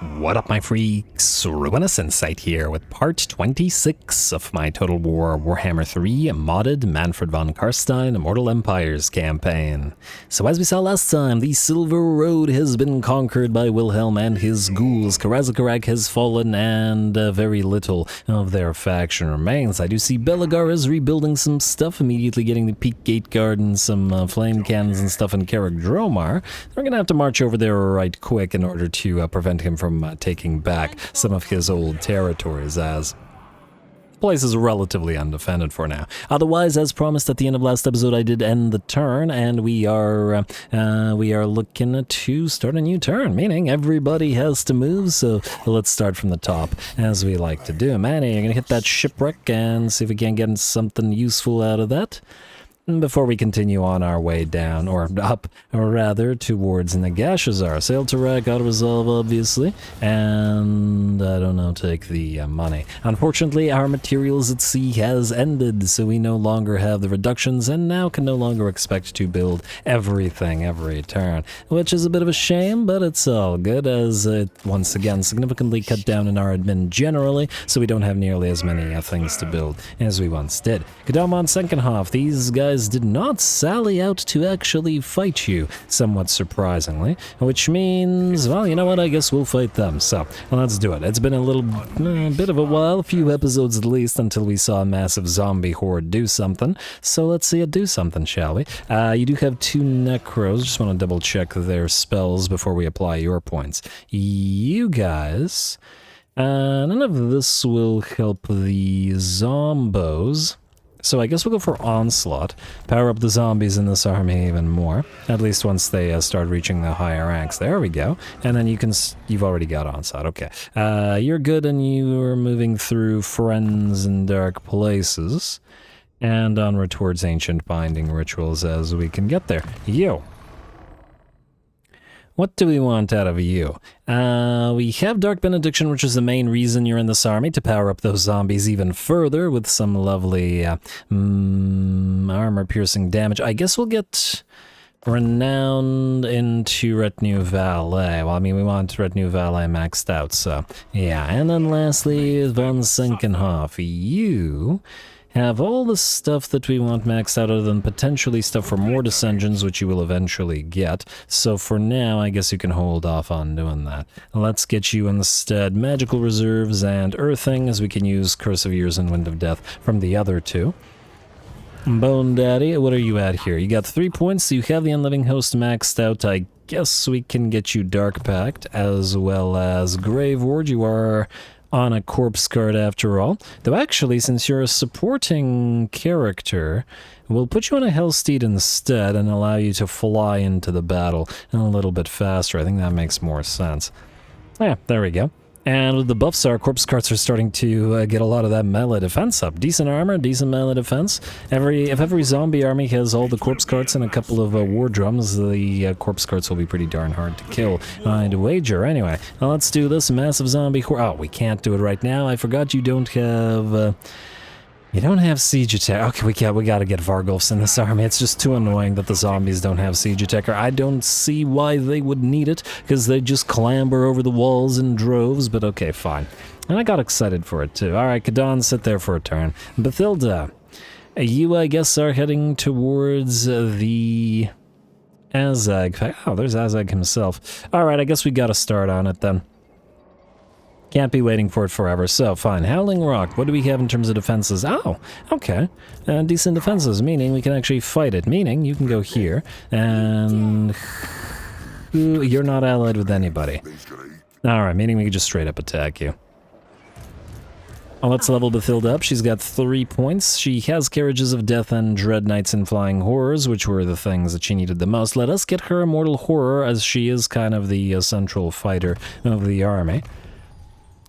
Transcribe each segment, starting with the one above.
What up, my freaks? RuinusInsight here with part 26 of my Total War Warhammer 3 modded Mannfred von Carstein Immortal Empires campaign. So as we saw last time, the Silver Road has been conquered by Wilhelm and his ghouls. Karak has fallen and very little of their faction remains. I do see Belagar is rebuilding some stuff, immediately getting the Peak Gate Guard and some flame cannons and stuff in Karak Dromar. We're going to have to march over there right quick in order to prevent him from taking back some of his old territories, as the place is relatively undefended for now. Otherwise, as promised at the end of last episode, I did end the turn, and we are looking to start a new turn, meaning everybody has to move, so let's start from the top, as we like to do. Manny, you're gonna hit that shipwreck and see if we can get something useful out of that before we continue on our way down, or up, or rather, towards Nagashazar. Sail to Rak, auto-resolve, obviously, and, I don't know, take the money. Unfortunately, our materials at sea has ended, so we no longer have the reductions, and now can no longer expect to build everything every turn, which is a bit of a shame, but it's all good, as it, once again, significantly cut down in our admin generally, so we don't have nearly as many things to build as we once did. Kadamon Senkenhof, these guys did not sally out to actually fight you, somewhat surprisingly, which means, well, you know what, I guess we'll fight them, so let's do it. It's been a bit of a while, a few episodes at least, until we saw a massive zombie horde do something, so let's see it do something, shall we? You do have 2 Necros, just want to double check their spells before we apply your points. You guys, none of this will help the Zombos. So I guess we'll go for Onslaught, power up the zombies in this army even more, at least once they start reaching the higher ranks. There we go. And then you've already got Onslaught, okay. You're good, and you're moving through Friends in Dark Places, and onward towards Ancient Binding Rituals as we can get there. You. What do we want out of you? We have Dark Benediction, which is the main reason you're in this army, to power up those zombies even further with some lovely armor-piercing damage. I guess we'll get Renowned into Retinue Valet. Well, I mean, we want Retinue Valet maxed out, so yeah. And then lastly, von Senkenhof. You have all the stuff that we want maxed out, other than potentially stuff for more Descensions, which you will eventually get. So for now, I guess you can hold off on doing that. Let's get you instead Magical Reserves and Earthing, as we can use Curse of Years and Wind of Death from the other 2. Bone Daddy, what are you at here? You got 3 points, so you have the Unliving Host maxed out. I guess we can get you Dark Pact, as well as Grave Ward. You are on a corpse card after all. Though actually, since you're a supporting character, we'll put you on a Hellsteed instead and allow you to fly into the battle a little bit faster. I think that makes more sense. Yeah, there we go. And with the buffs, our corpse cards are starting to get a lot of that melee defense up. Decent armor, decent melee defense. If every zombie army has all the corpse cards and a couple of war drums, the corpse cards will be pretty darn hard to kill. I'd wager. Anyway, let's do this. Massive zombie horde. Oh, we can't do it right now. I forgot you don't have... You don't have siege attack. Okay, we gotta get Vargulfs in this army. It's just too annoying that the zombies don't have siege attacker. I don't see why they would need it, because they just clamber over the walls in droves, but okay, fine. And I got excited for it too. Alright, Kadan, sit there for a turn. Bathilda, you, I guess, are heading towards the Azhag. Oh, there's Azhag himself. Alright, I guess we gotta start on it then. Can't be waiting for it forever, so fine. Howling Rock, what do we have in terms of defenses? Oh, okay. Decent defenses, meaning we can actually fight it, meaning you can go here, and you're not allied with anybody. Alright, meaning we can just straight up attack you. Oh, let's level Bathilda up. She's got 3 points. She has Carriages of Death and Dread Knights and Flying Horrors, which were the things that she needed the most. Let us get her Immortal Horror, as she is kind of the central fighter of the army.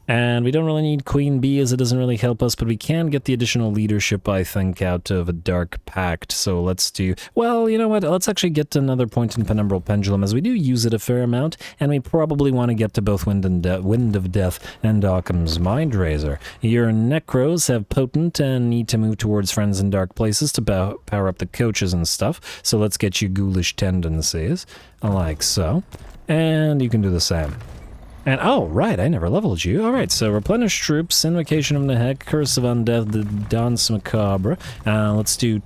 And we don't really need Queen Bee, as it doesn't really help us, but we can get the additional leadership, I think, out of a Dark Pact. So let's do... Well, you know what? Let's actually get another point in Penumbral Pendulum, as we do use it a fair amount, and we probably want to get to both Wind of Death and Occam's Mind Razor. Your Necros have Potent and need to move towards Friends in Dark Places to power up the coaches and stuff. So let's get you Ghoulish Tendencies, like so. And you can do the same. And, oh, right, I never leveled you. All right, so replenish troops, Invocation of Nehek, Curse of Undeath, the Dance Macabre. Let's do...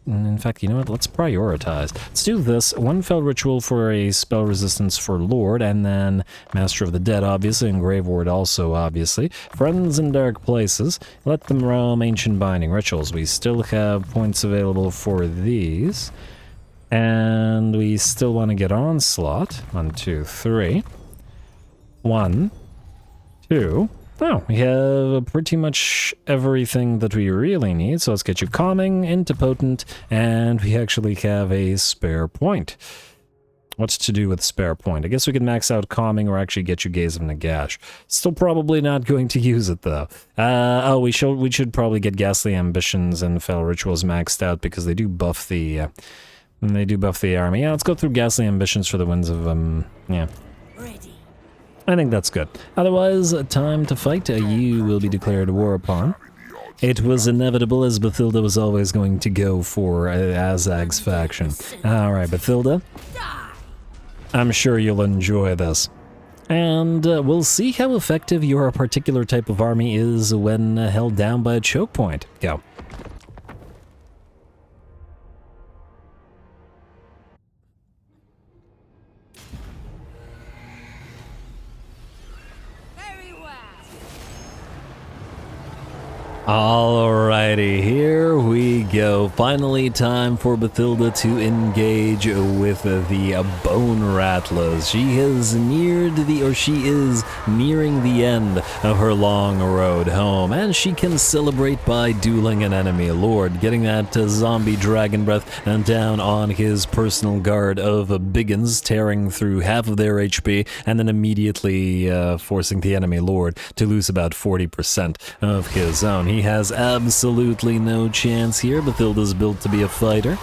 In fact, you know what? Let's prioritize. Let's do this. One fell ritual for a spell resistance for Lord, and then Master of the Dead, obviously, and Grave Ward also, obviously. Friends in Dark Places. Let them roam Ancient Binding Rituals. We still have points available for these. And we still want to get Onslaught. 1, 2, 3. 1, 2... Oh, we have pretty much everything that we really need, so let's get you Calming, into Potent, and we actually have a spare point. What's to do with spare point? I guess we could max out Calming or actually get you Gaze of Nagash. Still probably not going to use it, though. Oh, we should probably get Ghastly Ambitions and Fell Rituals maxed out, because they do buff the army. Yeah, let's go through Ghastly Ambitions for the wins of, yeah. I think that's good. Otherwise, time to fight. You will be declared war upon. It was inevitable, as Bathilda was always going to go for Azhag's faction. Alright, Bathilda. I'm sure you'll enjoy this. And we'll see how effective your particular type of army is when held down by a choke point. Go. Alrighty, here we go. Finally time for Bathilda to engage with the Bone Rattlers. She is nearing the end of her long road home, and she can celebrate by dueling an enemy lord, getting that zombie dragon breath and down on his personal guard of Biggins, tearing through half of their HP, and then immediately forcing the enemy lord to lose about 40% of his own. He has absolutely no chance here. Bathilda's built to be a fighter.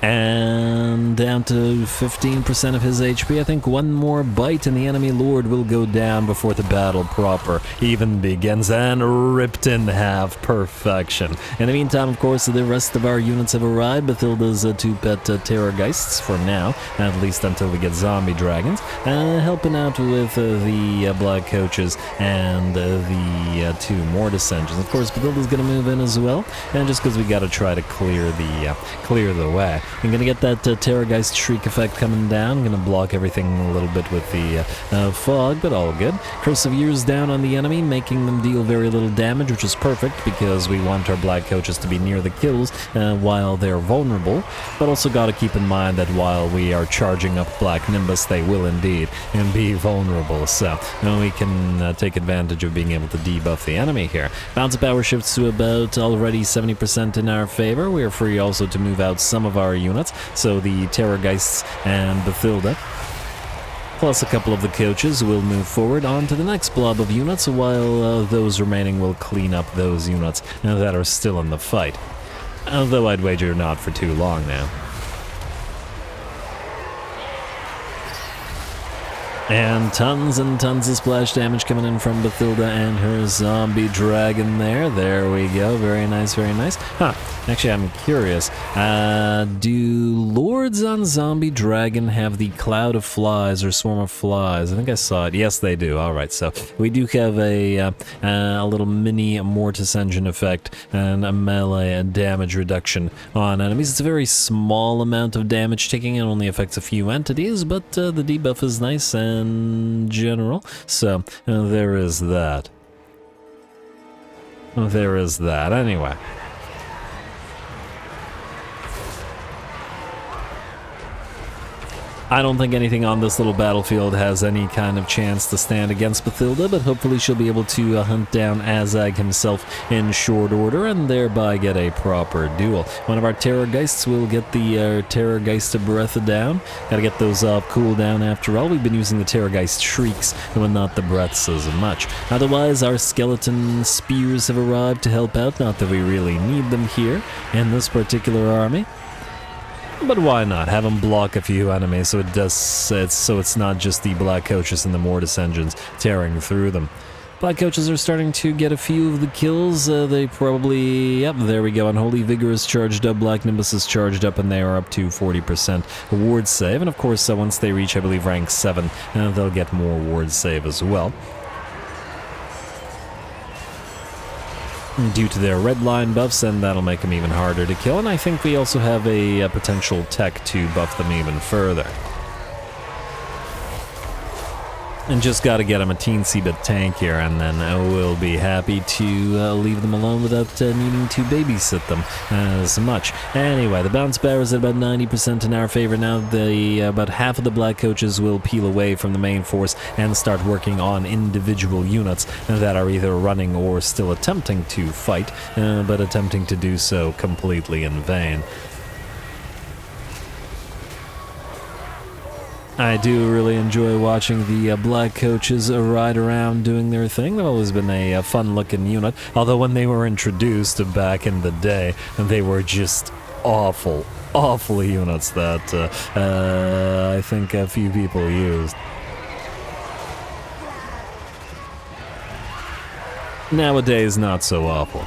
And down to 15% of his HP. I think one more bite and the enemy lord will go down before the battle proper even begins, and ripped in half. Perfection. In the meantime, of course, the rest of our units have arrived. Bathilda's two pet Terrorgeists for now, at least until we get zombie dragons, helping out with the black coaches and the two mortis engines. Of course, Bathilda's gonna move in as well, and just because we gotta try to clear the way. I'm gonna get that Terrorgeist Shriek effect coming down. I'm gonna block everything a little bit with the fog, but all good. Curse of Years down on the enemy, making them deal very little damage, which is perfect because we want our black coaches to be near the kills while they're vulnerable. But also gotta keep in mind that while we are charging up Black Nimbus, they will indeed be vulnerable. So we can take advantage of being able to debuff the enemy here. Bounce of power shifts to about already 70% in our favor. We are free also to move out some of our units, so the Terrorgeists and Bathilda, plus a couple of the coaches, will move forward on to the next blob of units, while those remaining will clean up those units that are still in the fight. Although I'd wager not for too long now. And tons of splash damage coming in from Bathilda and her zombie dragon there. There we go. Very nice, very nice. Huh. Actually, I'm curious. Do lords on zombie dragon have the cloud of flies or swarm of flies? I think I saw it. Yes, they do. All right. So we do have a little mini mortis engine effect and a melee damage reduction on enemies. It's a very small amount of damage taking. It only affects a few entities, but the debuff is nice and general, so there is that. There is that. Anyway. I don't think anything on this little battlefield has any kind of chance to stand against Bathilda, but hopefully she'll be able to hunt down Azhag himself in short order and thereby get a proper duel. One of our Terrorgeists will get the Terrorgeist breath down. Gotta get those off cooldown after all. We've been using the Terrorgeist shrieks and not the breaths as much. Otherwise, our skeleton spears have arrived to help out. Not that we really need them here in this particular army. But why not? Have them block a few enemies so it's not just the black coaches and the mortis engines tearing through them. Black coaches are starting to get a few of the kills. They probably... Yep, there we go. Unholy Vigor is charged up, Black Nimbus is charged up, and they are up to 40% ward save. And of course, once they reach, I believe, rank 7, they'll get more ward save as well. Due to their red line buffs, and that'll make them even harder to kill. And I think we also have a potential tech to buff them even further. And just gotta get them a teensy bit tankier, and then we'll be happy to leave them alone without needing to babysit them as much. Anyway, the bounce bar is at about 90% in our favor now. About half of the black coaches will peel away from the main force and start working on individual units that are either running or still attempting to fight, but attempting to do so completely in vain. I do really enjoy watching the black coaches ride around doing their thing. They've always been a fun-looking unit, although when they were introduced back in the day, they were just awful units that I think a few people used. Nowadays, not so awful.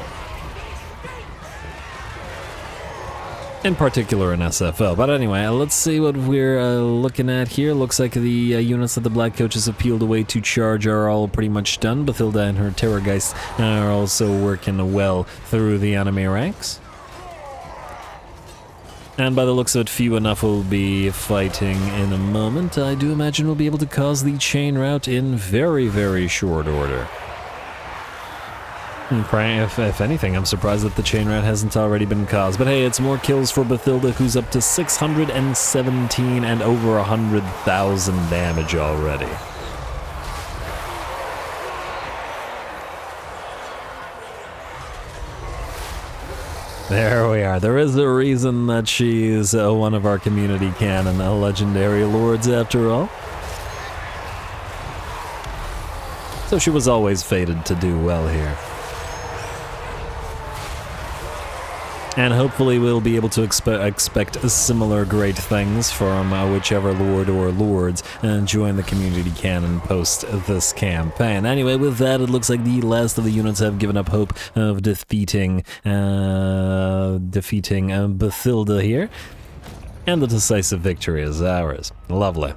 In particular in SFO. But anyway, let's see what we're looking at here. Looks like the units that the black coaches have peeled away to charge are all pretty much done. Bathilda and her Terrorgeist are also working well through the enemy ranks. And by the looks of it, few enough will be fighting in a moment. I do imagine we'll be able to cause the chain rout in very, very short order. If anything, I'm surprised that the chain rout hasn't already been caused. But hey, it's more kills for Bathilda, who's up to 617 and over 100,000 damage already. There we are. There is a reason that she's one of our community canon legendary lords after all. So she was always fated to do well here. And hopefully we'll be able to expect similar great things from whichever lord or lords join the community canon post this campaign. Anyway, with that, it looks like the last of the units have given up hope of defeating Bathilda here. And the decisive victory is ours. Lovely.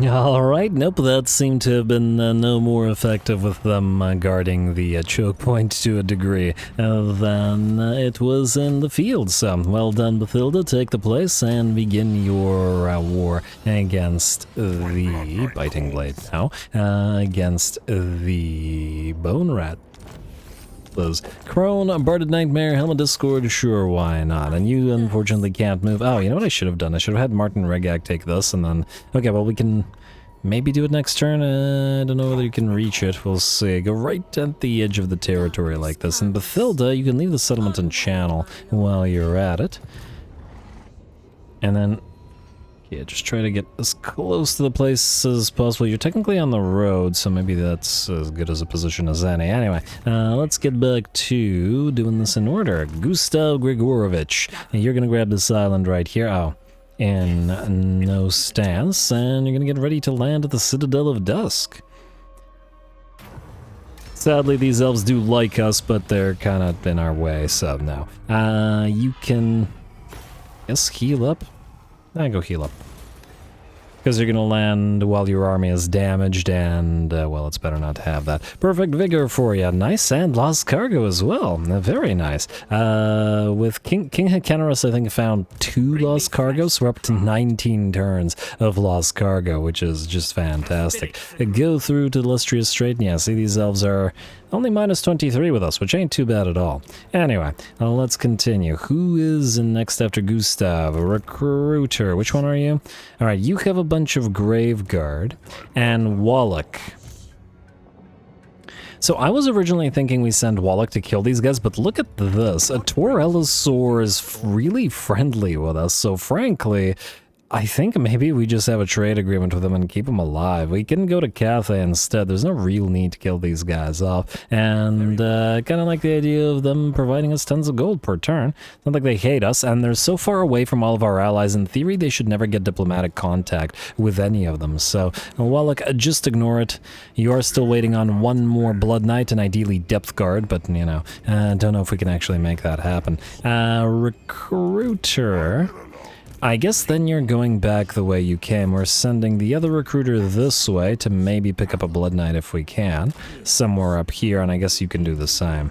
Alright, nope, that seemed to have been no more effective with them guarding the choke point to a degree than it was in the field. So, well done, Bathilda, take the place and begin your war against the Biting Blade now, against the Bone Rat. Those Crone, Barded Nightmare, Helmet Discord, sure, why not? And you unfortunately can't move. Oh, you know what I should have done? I should have had Martin Regak take this and then... Okay, well, we can maybe do it next turn. I don't know whether you can reach it. We'll see. Go right at the edge of the territory like this. And Bathilda, you can leave the settlement and channel while you're at it. And then... Yeah, just try to get as close to the place as possible. You're technically on the road, so maybe that's as good as a position as any. Anyway, let's get back to doing this in order. Gustav Grigorovich, you're gonna grab this island right here. Oh, in no stance, and you're gonna get ready to land at the Citadel of Dusk. Sadly, these elves do like us, but they're kind of in our way, so no. You can, yes, heal up. Go heal up. Because you're going to land while your army is damaged, and, well, it's better not to have that. Perfect Vigor for you. Nice, and Lost Cargo as well. Very nice. With King Hakanerus, I think, found 2 Lost Cargos, so we're up to 19 turns of Lost Cargo, which is just fantastic. Go through to Illustrious Strait, and yeah, see, these elves are only minus 23 with us, which ain't too bad at all. Anyway, let's continue. Who is next after Gustav? A recruiter. Which one are you? Alright, you have a bunch of Graveguard and Wallach. So I was originally thinking we send Wallach to kill these guys, but look at this. A Tor Elisor is really friendly with us, so frankly, I think maybe we just have a trade agreement with them and keep them alive. We can go to Cathay instead. There's no real need to kill these guys off. And kind of like the idea of them providing us tons of gold per turn. It's not like they hate us, and they're so far away from all of our allies. In theory, they should never get diplomatic contact with any of them. So, well, look, just ignore it. You are still waiting on one more Blood Knight and ideally Depth Guard, but, you know, don't know if we can actually make that happen. Recruiter... I guess then you're going back the way you came. We're sending the other recruiter this way to maybe pick up a Blood Knight if we can. Somewhere up here, and I guess you can do the same.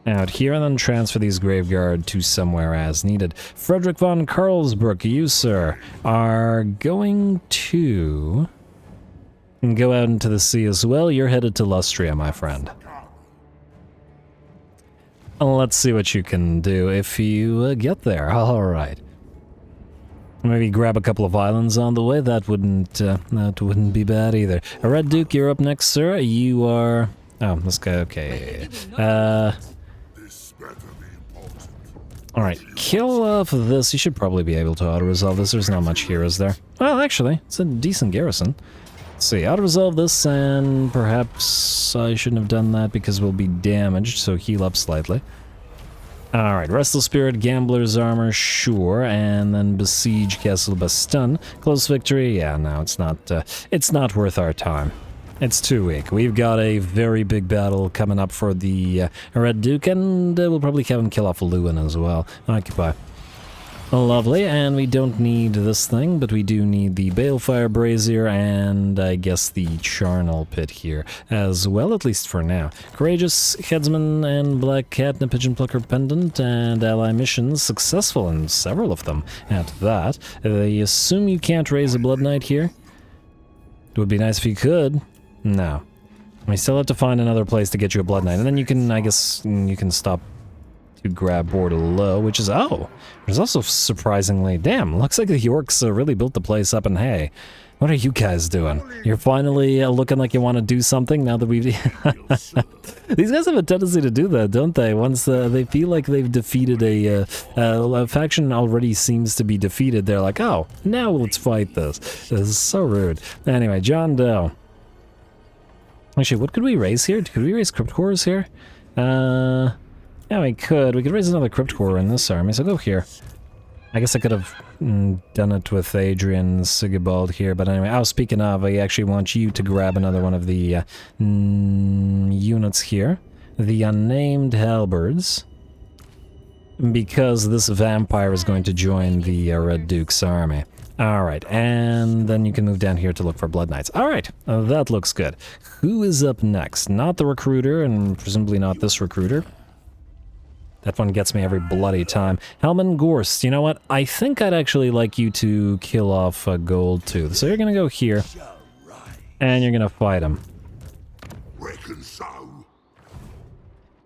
Out here, and then transfer these Graveguard to somewhere as needed. Frederick von Carlsbrook, you, sir, are going to go out into the sea as well. You're headed to Lustria, my friend. Let's see what you can do if you get there. All right. Maybe grab a couple of islands on the way. That wouldn't be bad either. Red Duke, you're up next, sir. You are... Oh, this guy, okay. Alright, kill off this. You should probably be able to auto-resolve this. There's not much here, is there? Well, actually, it's a decent garrison. Let's see, auto-resolve this, and perhaps I shouldn't have done that because we'll be damaged, so heal up slightly. Alright, Restless Spirit, Gambler's Armor, sure, and then Besiege Castle Baston. Close victory? Yeah, no, it's not worth our time. It's too weak. We've got a very big battle coming up for the Red Duke, and we'll probably have him kill off Lewin as well. Occupy. Lovely, and we don't need this thing, but we do need the Balefire Brazier and I guess the Charnel Pit here as well, at least for now. Courageous Headsman and Black Cat and a Pigeon Plucker Pendant and ally missions successful in several of them at that. They assume you can't raise a Blood Knight here. It would be nice if you could. No. We still have to find another place to get you a Blood Knight, and then you can, I guess, you can stop to grab Bordelot, which is, oh, there's also surprisingly, damn, looks like the Yorks really built the place up, and hey, what are you guys doing? You're finally looking like you want to do something now that we've... These guys have a tendency to do that, don't they? Once they feel like they've defeated a faction already seems to be defeated, they're like, oh, now let's fight this. This is so rude. Anyway, John Doe. Actually, what could we raise here? Could we raise Crypt Cores here? Yeah, we could. We could raise another Crypt Core in this army, so go here. I guess I could have done it with Adrian Sigibald here, but anyway. Oh, speaking of, I actually want you to grab another one of the units here. The Unnamed Halberds. Because this vampire is going to join the Red Duke's army. Alright, and then you can move down here to look for Blood Knights. Alright, that looks good. Who is up next? Not the recruiter, and presumably not this recruiter. That one gets me every bloody time. Helman Gorst, you know what? I think I'd actually like you to kill off Gold Tooth. So you're gonna go here, and you're gonna fight him.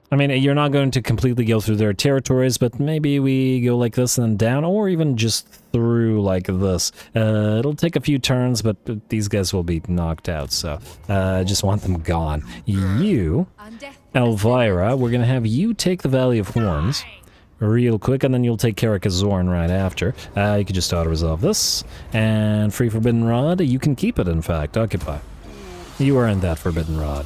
I mean, you're not going to completely go through their territories, but maybe we go like this and then down, or even just through like this. It'll take a few turns, but these guys will be knocked out, so I just want them gone. You, Elvira, we're going to have you take the Valley of Horns real quick, and then you'll take Karak Zorn right after. You can just auto-resolve this, and Free Forbidden Rod, you can keep it, in fact. Occupy. You earned that Forbidden Rod.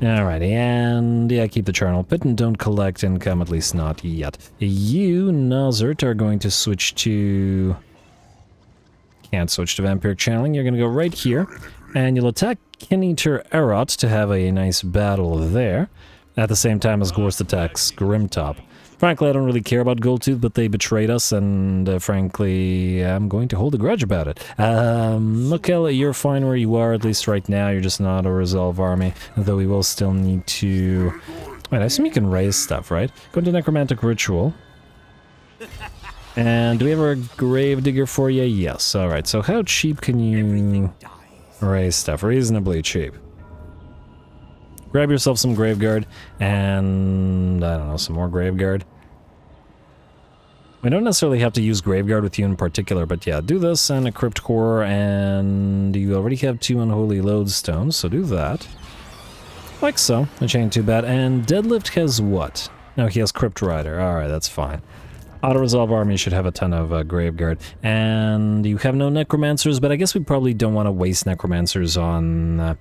Alrighty, and yeah, keep the Charnel Pit and don't collect income, at least not yet. You, Nazert, are going to switch to... Can't switch to Vampiric Channeling. You're going to go right here, and you'll attack Kineater Erot to have a nice battle there, at the same time as Gorst attacks Grimtop. Frankly, I don't really care about Goldtooth, but they betrayed us, and frankly, I'm going to hold a grudge about it. Mikkel, you're fine where you are, at least right now. You're just not a resolve army, though we will still need to... Wait, I assume you can raise stuff, right? Go into Necromantic Ritual. And do we have a Gravedigger for you? Yes, alright. So how cheap can you raise stuff? Reasonably cheap. Grab yourself some Graveguard, and, I don't know, some more Graveguard. We don't necessarily have to use Graveguard with you in particular, but yeah, do this and a Crypt Core, and you already have 2 Unholy Lodestones, so do that. Like so. Which ain't too bad. And Deadlift has what? No, he has Crypt Rider. Alright, that's fine. Auto-resolve army should have a ton of Graveguard. And you have no Necromancers, but I guess we probably don't want to waste Necromancers on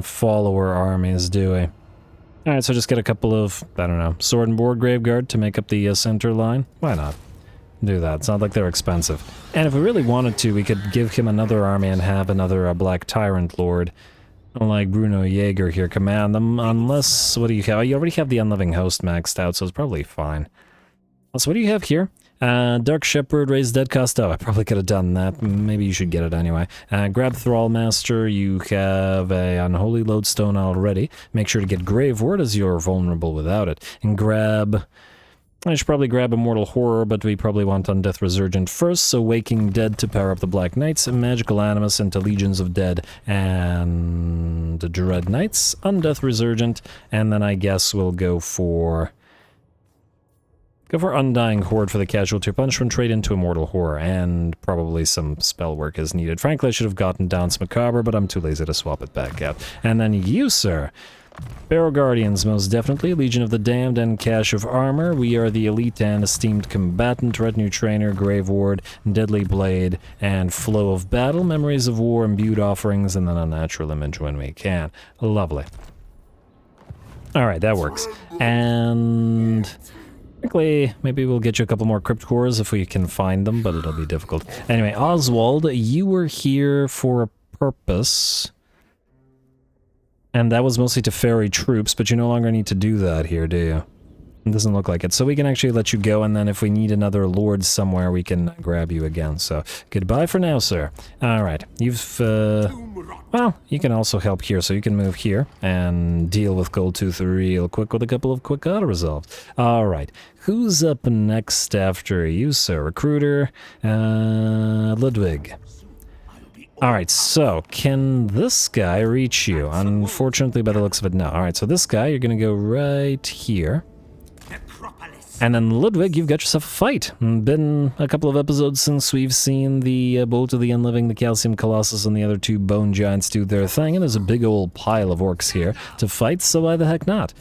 follower armies, do we? Alright, so just get a couple of, I don't know, Sword and Board Graveguard to make up the center line. Why not? Do that. It's not like they're expensive. And if we really wanted to, we could give him another army and have another Black Tyrant Lord. Like Bruno Jaeger here, command them, unless, what do you have? You already have the Unliving Host maxed out, so it's probably fine. So what do you have here? Dark Shepherd, Raise Dead cost. Oh, I probably could have done that. Maybe you should get it anyway. Grab Thrall Master. You have a Unholy Lodestone already. Make sure to get Grave Ward as you're vulnerable without it. And grab... I should probably grab Immortal Horror, but we probably want Undeath Resurgent first, so Waking Dead to power up the Black Knights, Magical Animus into Legions of Dead, and Dread Knights, Undeath Resurgent, and then I guess we'll go for Undying Horde for the Casualty Punishment, trade into Immortal Horror, and probably some spell work is needed. Frankly, I should have gotten Dance Macabre, but I'm too lazy to swap it back out. And then you, sir. Barrow Guardians, most definitely. Legion of the Damned and Cache of Armor. We are the elite and esteemed combatant. Retinue Trainer, Grave Ward, Deadly Blade, and Flow of Battle. Memories of War, Imbued Offerings, and then Unnatural Image when we can. Lovely. Alright, that works. And... frankly, maybe we'll get you a couple more Crypt Cores if we can find them, but it'll be difficult. Anyway, Oswald, you were here for a purpose. And that was mostly to ferry troops, but you no longer need to do that here, do you? It doesn't look like it. So we can actually let you go, and then if we need another lord somewhere, we can grab you again. So, goodbye for now, sir. Alright, you've, well, you can also help here, so you can move here and deal with Goldtooth real quick with a couple of quick auto-resolves. Alright, who's up next after you, sir? Recruiter, Ludwig. Alright, so, can this guy reach you? Unfortunately, by the looks of it, no. Alright, so this guy, you're gonna go right here. And then, Ludwig, you've got yourself a fight. Been a couple of episodes since we've seen the Bolt of the Unliving, the Calcium Colossus, and the other two Bone Giants do their thing, and there's a big old pile of orcs here to fight, so why the heck not?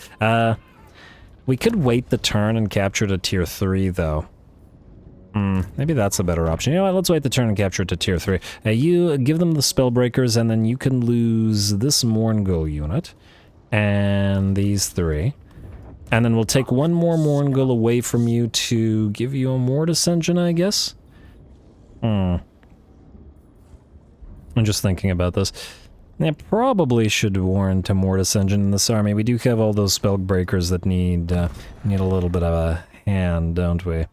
We could wait the turn and capture to tier 3, though. Maybe that's a better option. You know what, let's wait the turn and capture it to tier 3. You give them the Spellbreakers, and then you can lose this Mourngul unit, and these 3. And then we'll take one more Mourngul away from you to give you a Mortis Engine, I guess? I'm just thinking about this. It probably should warrant a Mortis Engine in this army. We do have all those Spellbreakers that need a little bit of a hand, don't we?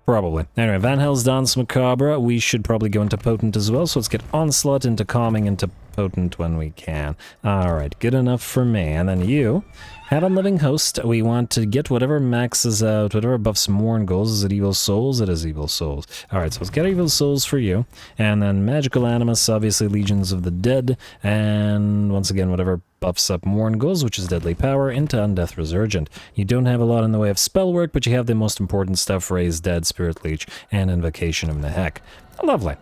Probably. Anyway, Van Hell's Dance Macabre, we should probably go into Potent as well, so let's get Onslaught into Calming into Potent when we can. Alright, good enough for me. And then you have Unliving Host. We want to get whatever maxes out, whatever buffs Mourngulls. Is it Evil Souls? It is Evil Souls. Alright, so let's get Evil Souls for you. And then Magical Animus, obviously Legions of the Dead. And once again, whatever buffs up Mourngulls, which is Deadly Power, into Undeath Resurgent. You don't have a lot in the way of spell work, but you have the most important stuff, Raise Dead, Spirit Leech, and Invocation of Nehek. Lovely.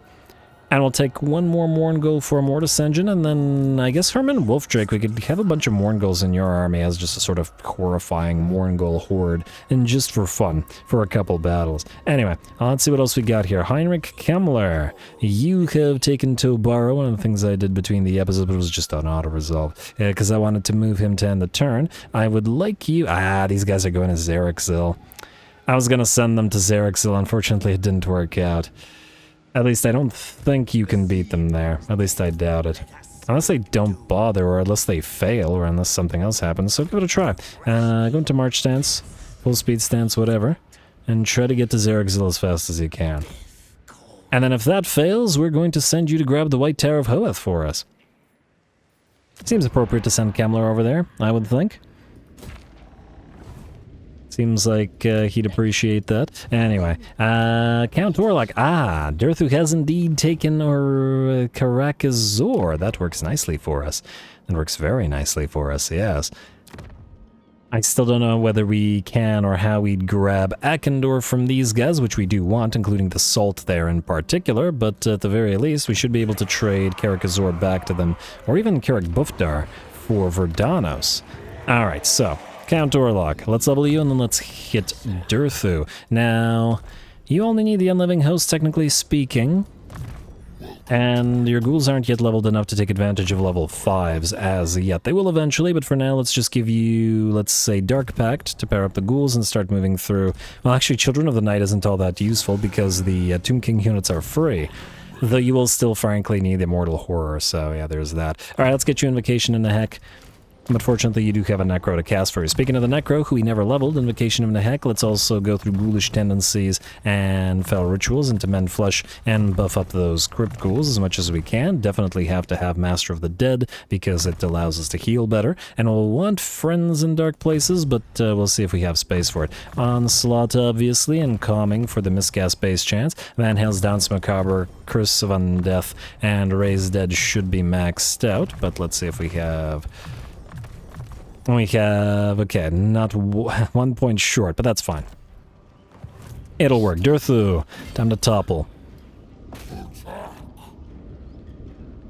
And we'll take one more Mourngul for a Mortis Engine, and then I guess Herman Wolfdrake, we could have a bunch of Mourngulls in your army as just a sort of horrifying Mourngul horde, and just for fun, for a couple battles. Anyway, let's see what else we got here. Heinrich Kemmler, you have taken Tobaro, one of the things I did between the episodes, but it was just on auto-resolve, because I wanted to move him to end the turn. I would like you... these guys are going to Xerixil. I was going to send them to Xerixil, unfortunately it didn't work out. At least I don't think you can beat them there. At least I doubt it. Unless they don't bother, or unless they fail, or unless something else happens. So give it a try. Go into March stance, full speed stance, whatever, and try to get to Xerixil as fast as you can. And then if that fails, we're going to send you to grab the White Tower of Hoeth for us. Seems appropriate to send Kemmler over there, I would think. Seems like he'd appreciate that. Anyway, Count Orlok. Durthu has indeed taken Karak Izor. That works nicely for us. That works very nicely for us, yes. I still don't know whether we can or how we'd grab Akendor from these guys, which we do want, including the Salt there in particular, but at the very least, we should be able to trade Karak Izor back to them, or even Karak Bufdar for Verdanos. Alright, so... Count Orlok. Let's level you and then let's hit Durthu. Now, you only need the Unliving Host, technically speaking. And your ghouls aren't yet leveled enough to take advantage of level 5s as yet. They will eventually, but for now let's just give you, let's say, Dark Pact to pair up the ghouls and start moving through. Well, actually, Children of the Night isn't all that useful because the Tomb King units are free. Though you will still, frankly, need Immortal Horror, so yeah, there's that. Alright, let's get you Invocation in the Heck. But fortunately, you do have a Necro to cast for you. Speaking of the Necro, who we never leveled, Invocation of Nehek, let's also go through Ghoulish Tendencies and Fell Rituals into Mend Flesh and buff up those Crypt Ghouls as much as we can. Definitely have to have Master of the Dead because it allows us to heal better. And we'll want Friends in Dark Places, but we'll see if we have space for it. Onslaught, obviously, and Calming for the Miscast base chance. Van Hale's Dance Macabre, Curse of Undeath, and Raise Dead should be maxed out, but let's see if we have... okay, not 1 point short, but that's fine. It'll work. Durthu, time to topple.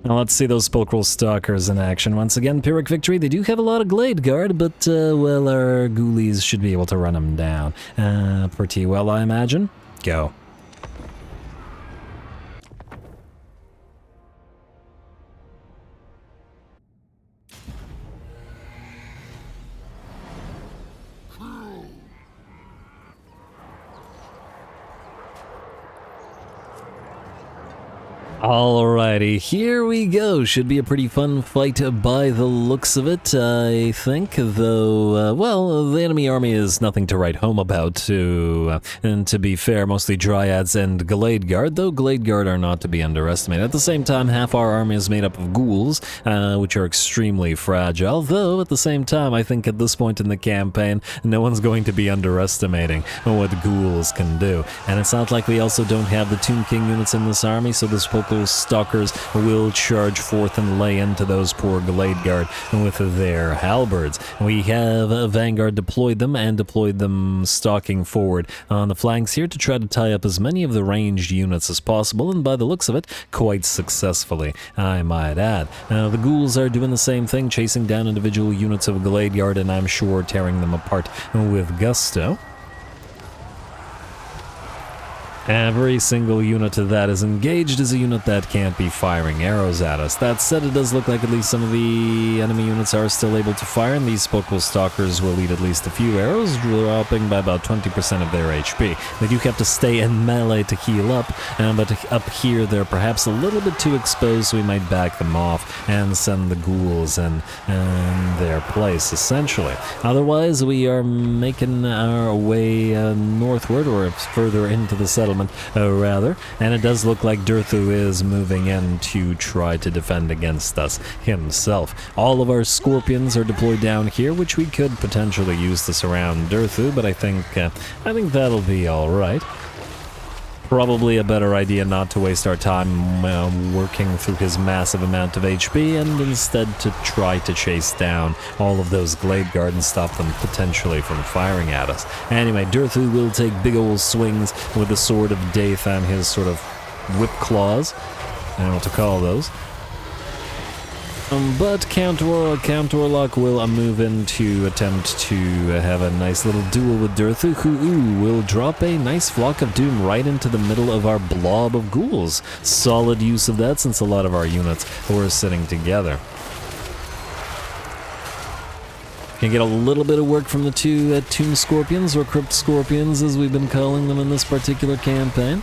Now let's see those Sepulchral Stalkers in action. Once again, Pyrrhic Victory. They do have a lot of Glade Guard, but, well, our ghoulies should be able to run them down. Pretty well, I imagine. Go. Alrighty, here we go. Should be a pretty fun fight by the looks of it, I think, though, well, the enemy army is nothing to write home about, and to be fair, mostly Dryads and Glade Guard, though Glade Guard are not to be underestimated. At the same time, half our army is made up of ghouls, which are extremely fragile, though at the same time, I think at this point in the campaign, no one's going to be underestimating what ghouls can do. And it's not like we also don't have the Tomb King units in this army, so this Stalkers will charge forth and lay into those poor Glade Guard with their halberds. We have Vanguard deployed them and deployed them stalking forward on the flanks here to try to tie up as many of the ranged units as possible, and by the looks of it, quite successfully, I might add. The ghouls are doing the same thing, chasing down individual units of Glade Guard, and I'm sure tearing them apart with gusto. Every single unit that is engaged is a unit that can't be firing arrows at us. That said, it does look like at least some of the enemy units are still able to fire, and these Sepulchral Stalkers will eat at least a few arrows, dropping by about 20% of their HP. They do have to stay in melee to heal up, but up here they're perhaps a little bit too exposed, so we might back them off and send the ghouls in their place, essentially. Otherwise, we are making our way northward, or further into the settlement, rather, and it does look like Durthu is moving in to try to defend against us himself. All of our Scorpions are deployed down here, which we could potentially use to surround Durthu, but I think that'll be alright. Probably a better idea not to waste our time working through his massive amount of HP, and instead to try to chase down all of those Glade Guard and stop them potentially from firing at us. Anyway, Durthu will take big old swings with the Sword of Daith and his sort of whip claws. I don't know what to call those. But Count Orlok will move in to attempt to have a nice little duel with Durthu, who will drop a nice Flock of Doom right into the middle of our blob of ghouls. Solid use of that, since a lot of our units were sitting together. Can get a little bit of work from the two Tomb Scorpions, or Crypt Scorpions as we've been calling them in this particular campaign.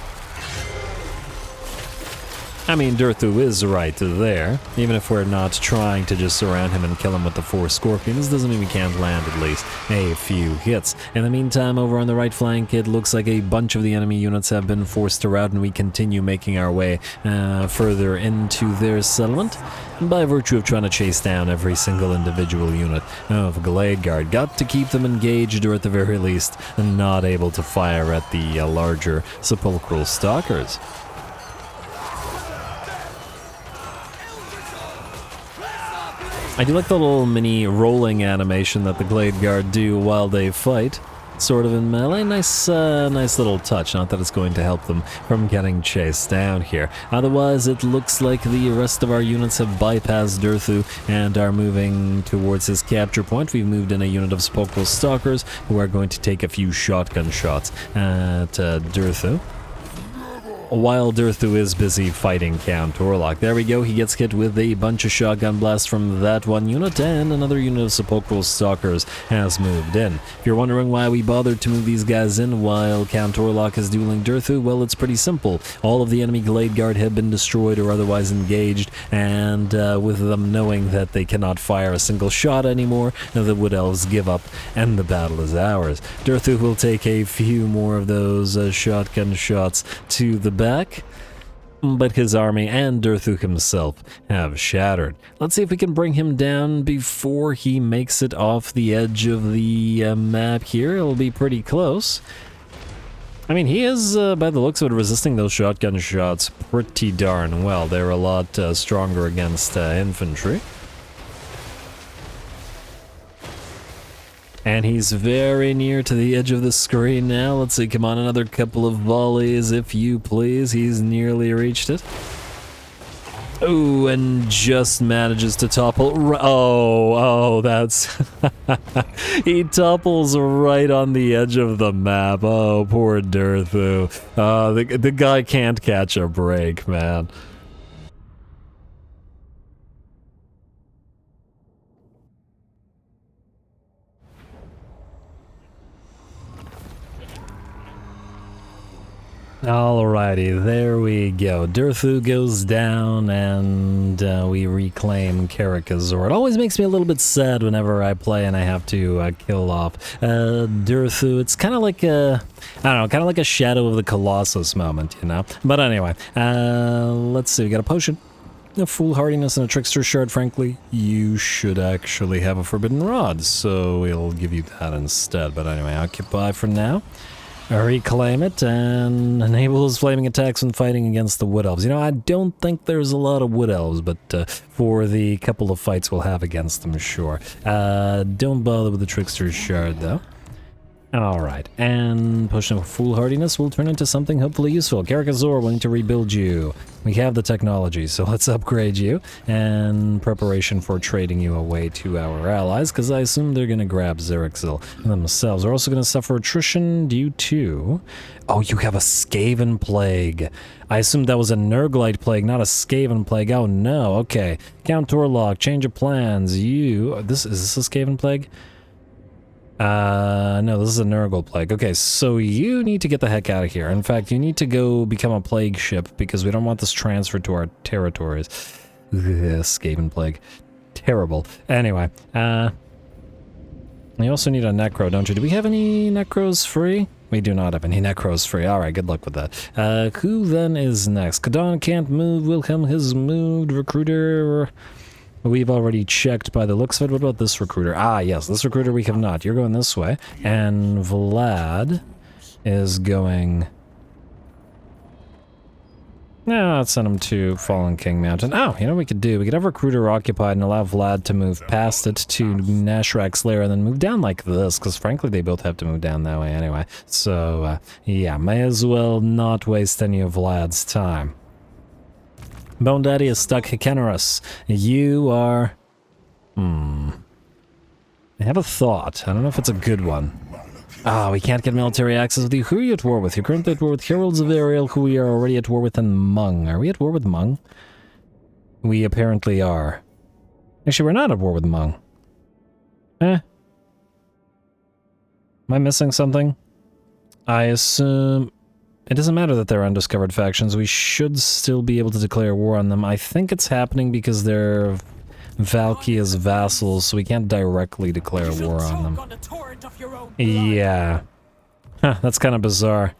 I mean, Durthu is right there. Even if we're not trying to just surround him and kill him with the 4 Scorpions, doesn't mean we can't land at least a few hits. In the meantime, over on the right flank, it looks like a bunch of the enemy units have been forced to rout, and we continue making our way further into their settlement by virtue of trying to chase down every single individual unit of Glade Guard. Got to keep them engaged, or at the very least, not able to fire at the larger Sepulchral Stalkers. I do like the little mini rolling animation that the Glade Guard do while they fight. sort of in melee. Nice little touch. Not that it's going to help them from getting chased down here. Otherwise, it looks like the rest of our units have bypassed Durthu and are moving towards his capture point. We've moved in a unit of Sepulchral Stalkers who are going to take a few shotgun shots at Durthu, while Durthu is busy fighting Count Orlok. There we go, he gets hit with a bunch of shotgun blasts from that one unit, and another unit of Sepulchral Stalkers has moved in. If you're wondering why we bothered to move these guys in while Count Orlok is dueling Durthu, well, it's pretty simple. All of the enemy Glade Guard have been destroyed or otherwise engaged, and with them knowing that they cannot fire a single shot anymore, the Wood Elves give up, and the battle is ours. Durthu will take a few more of those shotgun shots to the back, but his army and Durthu himself have shattered. Let's see if we can bring him down before he makes it off the edge of the map here. It'll be pretty close. I mean, he is, by the looks of it, resisting those shotgun shots pretty darn well. They're a lot stronger against infantry. And he's very near to the edge of the screen now. Let's see, come on, another couple of volleys, if you please. He's nearly reached it. Oh, and just manages to topple. Oh, that's... he topples right on the edge of the map. Oh, poor Durthu. The guy can't catch a break, man. Alrighty, there we go. Durthu goes down, and we reclaim Karak Izor. It always makes me a little bit sad whenever I play and I have to kill off Durthu. It's kind of like a, I don't know, kind of like a Shadow of the Colossus moment, you know? But anyway, let's see, we got a potion, a foolhardiness, and a trickster shard. Frankly, you should actually have a forbidden rod, so we'll give you that instead. But anyway, occupy for now. Reclaim it and enable his flaming attacks when fighting against the Wood Elves. You know, I don't think there's a lot of Wood Elves, but for the couple of fights we'll have against them, sure. Don't bother with the Trickster's Shard, though. Alright, and Potion of Foolhardiness will turn into something hopefully useful. Karak Izor, we need to rebuild you. We have the technology, so let's upgrade you. And preparation for trading you away to our allies, because I assume they're going to grab Xerixil themselves. They're also going to suffer attrition due to... Oh, you have a Skaven Plague. I assumed that was a Nurglite Plague, not a Skaven Plague. Oh no, okay. Count Orlok, change of plans. You... Is this a Skaven Plague? No, this is a Nurgle Plague. Okay, so you need to get the heck out of here. In fact, you need to go become a plague ship because we don't want this transferred to our territories. Ugh, Skaven Plague. Terrible. Anyway, you also need a Necro, don't you? Do we have any Necros free? We do not have any Necros free. Alright, good luck with that. Who then is next? Kadon can't move. Wilhelm has moved. Recruiter... We've already checked by the looks of it. What about this recruiter? Ah, yes, this recruiter we have not. You're going this way. And Vlad is going... No, let's send him to Fallen King Mountain. Oh, you know what we could do? We could have recruiter occupied and allow Vlad to move past it to Nashrak's lair and then move down like this, because frankly they both have to move down that way anyway. So, yeah, may as well not waste any of Vlad's time. Bone Daddy is stuck. Hikanerus, you are... I have a thought. I don't know if it's a good one. Ah, we can't get military access with you. Who are you at war with? You're currently at war with Heralds of Ariel, who we are already at war with, and Mung. Are we at war with Mung? We apparently are. Actually, we're not at war with Mung. Am I missing something? I assume... It doesn't matter that they're undiscovered factions. We should still be able to declare war on them. I think it's happening because they're Valkyria's vassals, so we can't directly declare war on them. Yeah. Huh, that's kind of bizarre.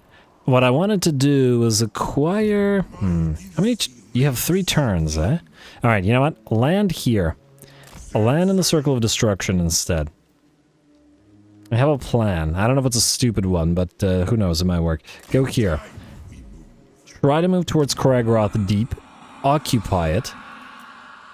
What I wanted to do was acquire... How many... You have 3 turns, eh? Alright, you know what? Land here. I'll land in the Circle of Destruction instead. I have a plan. I don't know if it's a stupid one, but who knows, it might work. Go here. Try to move towards Kragroth Deep. Occupy it.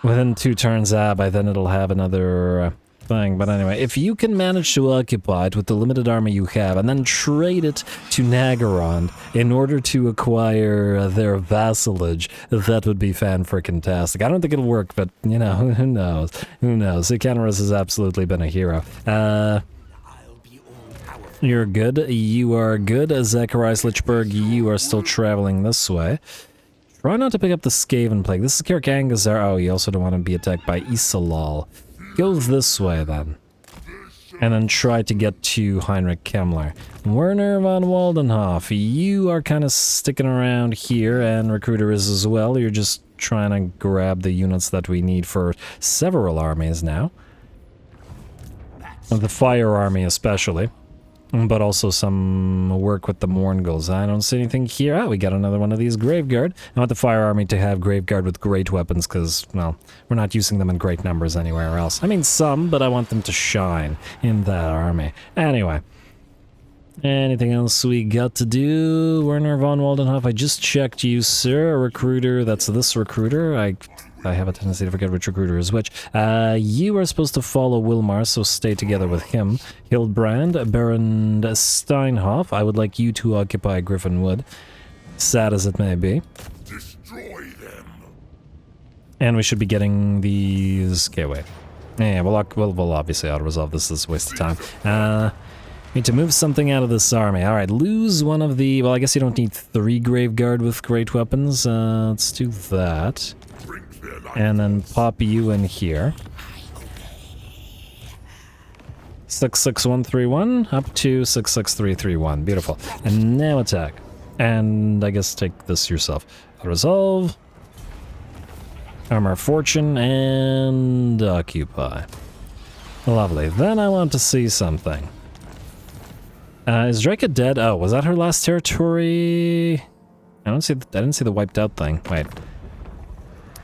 Within 2 turns, by then it'll have another thing. But anyway, if you can manage to occupy it with the limited army you have and then trade it to Nagaron in order to acquire their vassalage, that would be fan-frickin-tastic. I don't think it'll work, but, you know, who knows? Who knows? Icanerus has absolutely been a hero. You're good. You are good. Zacharias Lichberg, you are still traveling this way. Try not to pick up the Skaven Plague. This is Karak Angazar. Oh, you also don't want to be attacked by Isolal. Go this way, then. And then try to get to Heinrich Kemmler. Werner von Waldenhof, you are kind of sticking around here, and Recruiter is as well. You're just trying to grab the units that we need for several armies now. The Fire Army especially. But also some work with the Mourngulls. I don't see anything here. Ah, we got another one of these Graveguard. I want the Fire Army to have Graveguard with great weapons because, well, we're not using them in great numbers anywhere else. I mean, some, but I want them to shine in that army. Anyway. Anything else we got to do? Werner von Waldenhof, I just checked you, sir. A recruiter, that's this recruiter. I have a tendency to forget which recruiter is which. You are supposed to follow Wilmar, so stay together with him. Hildbrand, Baron Steinhoff, I would like you to occupy Gryphon Wood. Sad as it may be. Destroy them. And we should be getting these... Okay, wait. Yeah, we'll obviously auto-resolve this. This is a waste of time. Need to move something out of this army. Alright, lose one of the... Well, I guess you don't need 3 Graveguard with great weapons. Let's do that. And then pop you in here. 66131 up to 66331. Beautiful. And now attack. And I guess take this yourself. Resolve. Armor Fortune and occupy. Lovely. Then I want to see something. Is Draca dead? Oh, was that her last territory? I didn't see the wiped out thing. Wait.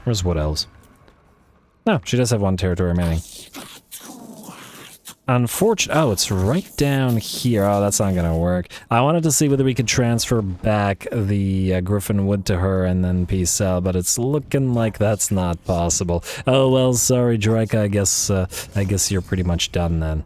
Where's Wood Elves? No, she does have 1 territory remaining. Unfortunately, oh, it's right down here. Oh, that's not gonna work. I wanted to see whether we could transfer back the Gryphon Wood to her and then peace out, but it's looking like that's not possible. Oh well, sorry, Draca. I guess you're pretty much done then.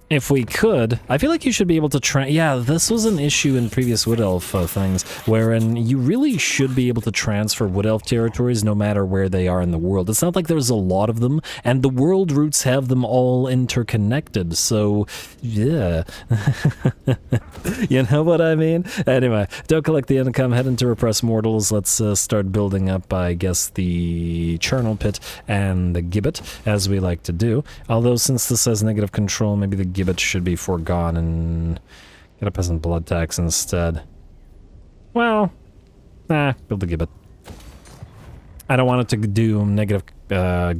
If we could, I feel like you should be able to yeah, this was an issue in previous Wood Elf things, wherein you really should be able to transfer Wood Elf territories no matter where they are in the world. It's not like there's a lot of them, and the world routes have them all interconnected, so, yeah. You know what I mean? Anyway, don't collect the income, head into Repress Mortals. Let's start building up, I guess, the Charnel Pit and the Gibbet, as we like to do. Although, since this has negative control, maybe the Gibbet should be foregone and get a peasant blood tax instead. Well, build the Gibbet. I don't want it to do negative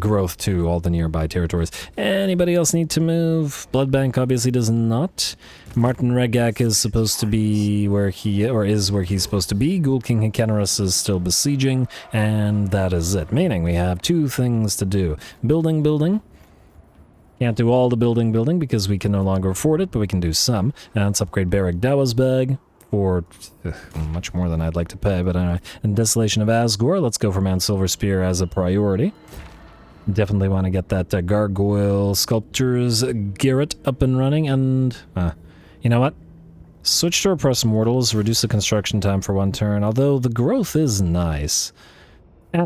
growth to all the nearby territories. Anybody else need to move? Blood Bank obviously does not. Martin Regak is supposed to be where is where he's supposed to be. Ghoul King Icanerus is still besieging, and that is it. Meaning we have 2 things to do. Building. Can't do all the building because we can no longer afford it, but we can do some. And let's upgrade Barrack Dawasbeg for much more than I'd like to pay, but anyway. And Desolation of Asgore, let's go for Mount Silver Spear as a priority. Definitely want to get that Gargoyle Sculptors Garret up and running, and you know what? Switch to Repress Mortals, reduce the construction time for 1 turn, although the growth is nice.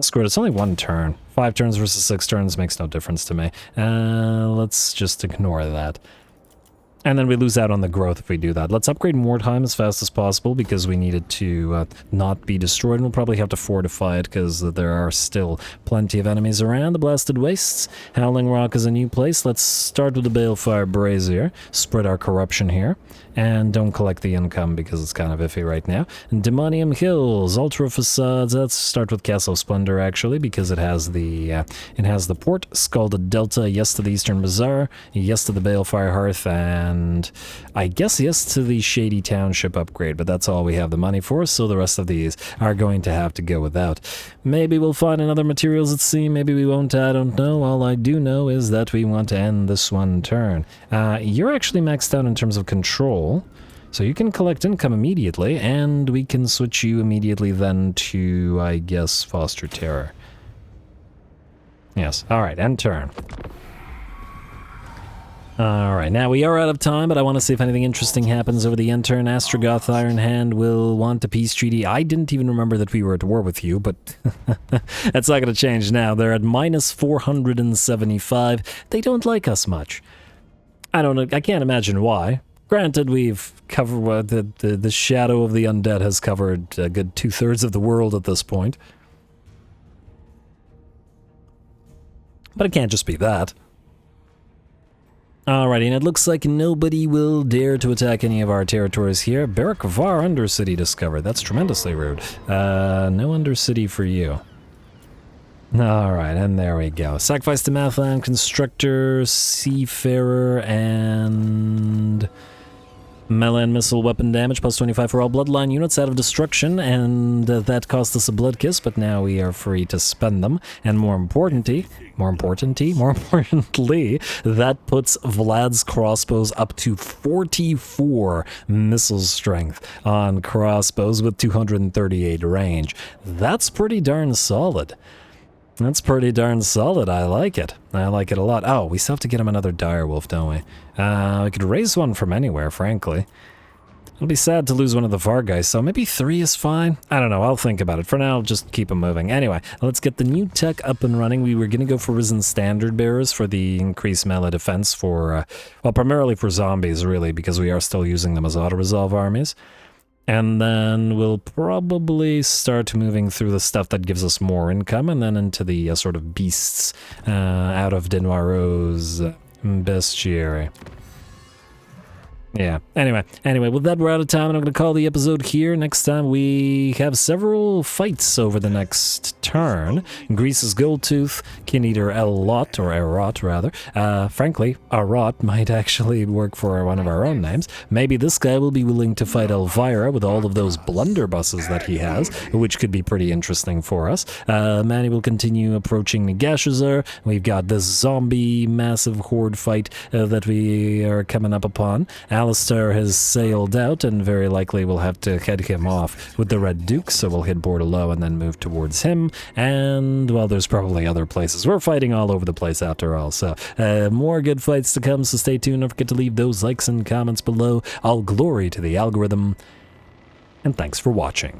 Screw it, it's only 1 turn. 5 turns versus 6 turns makes no difference to me. Let's just ignore that. And then we lose out on the growth if we do that. Let's upgrade Mordheim as fast as possible because we need it to not be destroyed. And we'll probably have to fortify it because there are still plenty of enemies around. The Blasted Wastes. Howling Rock is a new place. Let's start with the Balefire Brazier. Spread our corruption here. And don't collect the income because it's kind of iffy right now. And Demonium Hills, Ultra Facades. Let's start with Castle of Splendor actually because it has the port. Scalded Delta, yes to the Eastern Bazaar, yes to the Balefire Hearth, and I guess yes to the Shady Township upgrade, but that's all we have the money for, so the rest of these are going to have to go without. Maybe we'll find another materials at sea, maybe we won't, I don't know. All I do know is that we want to end this 1 turn. You're actually maxed out in terms of control, so you can collect income immediately, and we can switch you immediately then to, I guess, Foster Terror. Yes, alright, end turn. Alright, now we are out of time, but I want to see if anything interesting happens over the end turn. Astrogoth Ironhand will want a peace treaty. I didn't even remember that we were at war with you, but that's not going to change now. They're at minus 475. They don't like us much. I don't know, I can't imagine why. Granted, we've covered, the shadow of the undead has covered a good 2/3 of the world at this point. But it can't just be that. Alrighty, and it looks like nobody will dare to attack any of our territories here. Barak Var Undercity discovered. That's tremendously rude. No Undercity for you. Alright, and there we go. Sacrifice to Mathland, Constructor, Seafarer, and... melee and missile weapon damage, plus 25 for all bloodline units out of destruction, and that cost us a blood kiss, but now we are free to spend them. And more importantly, that puts Vlad's crossbows up to 44 missile strength on crossbows with 238 range. That's pretty darn solid. That's pretty darn solid. I like it. I like it a lot. Oh, we still have to get him another direwolf, don't we? We could raise one from anywhere, frankly. It'll be sad to lose one of the Var guys, so maybe 3 is fine? I don't know, I'll think about it. For now, I'll just keep them moving. Anyway, let's get the new tech up and running. We were going to go for Risen Standard Bearers for the increased melee defense for, well, primarily for zombies, really, because we are still using them as auto-resolve armies. And then we'll probably start moving through the stuff that gives us more income, and then into the sort of beasts out of Denoiraux's bestiary. Yeah, anyway, with that we're out of time, and I'm going to call the episode here. Next time we have several fights over the next turn. Grease's Goldtooth, Kin-Eater Elrot, or Erot rather. Frankly, Erot might actually work for one of our own names. Maybe this guy will be willing to fight Elvira with all of those blunderbusses that he has, which could be pretty interesting for us. Manny will continue approaching Nagashazar. We've got this zombie massive horde fight that we are coming up upon. Alistair has sailed out, and very likely we'll have to head him off with the Red Duke, so we'll hit Bordelot and then move towards him. And, well, there's probably other places. We're fighting all over the place after all, so more good fights to come, so stay tuned. Don't forget to leave those likes and comments below. All glory to the algorithm, and thanks for watching.